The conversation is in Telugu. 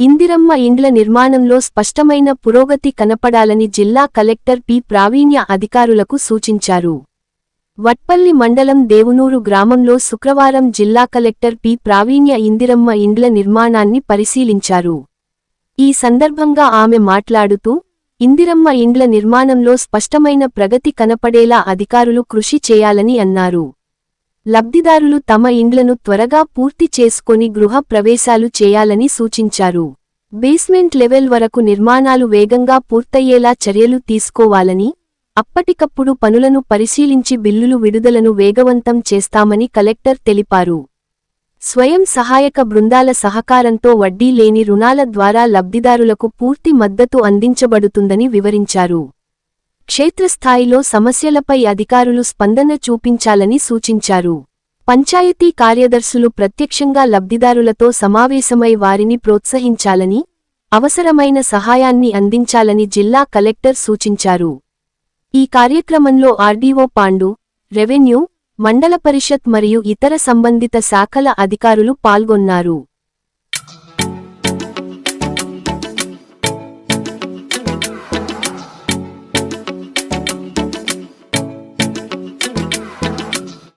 ఇందిరమ్మ ఇండ్ల నిర్మాణంలో స్పష్టమైన పురోగతి కనపడాలని జిల్లా కలెక్టర్ పి ప్రావీణ్య అధికారులకు సూచించారు. వట్పల్లి మండలం దేవునూరు గ్రామంలో శుక్రవారం జిల్లా కలెక్టర్ పి ప్రావీణ్య ఇందిరమ్మ ఇండ్ల నిర్మాణాన్ని పరిశీలించారు. ఈ సందర్భంగా ఆమె మాట్లాడుతూ, ఇందిరమ్మ ఇండ్ల నిర్మాణంలో స్పష్టమైన ప్రగతి కనపడేలా అధికారులు కృషి చేయాలని అన్నారు. లబ్ధిదారులు తమ ఇండ్లను త్వరగా పూర్తి చేసుకొని గృహ ప్రవేశాలు చేయాలని సూచించారు. బేస్మెంట్ లెవెల్ వరకు నిర్మాణాలు వేగంగా పూర్తయ్యేలా చర్యలు తీసుకోవాలని, అప్పటికప్పుడు పనులను పరిశీలించి బిల్లులు విడుదలను వేగవంతం చేస్తామని కలెక్టర్ తెలిపారు. స్వయం సహాయక బృందాల సహకారంతో వడ్డీ లేని రుణాల ద్వారా లబ్ధిదారులకు పూర్తి మద్దతు అందించబడుతుందని వివరించారు. క్షేత్రస్థాయిలో సమస్యలపై అధికారులు స్పందన చూపించాలని సూచించారు. పంచాయతీ కార్యదర్శులు ప్రత్యక్షంగా లబ్ధిదారులతో సమావేశమై వారిని ప్రోత్సహించాలని, అవసరమైన సహాయాన్ని అందించాలని జిల్లా కలెక్టర్ సూచించారు. ఈ కార్యక్రమంలో ఆర్డీఓ పాండు, రెవెన్యూ, మండల పరిషత్ మరియు ఇతర సంబంధిత శాఖల అధికారులు పాల్గొన్నారు.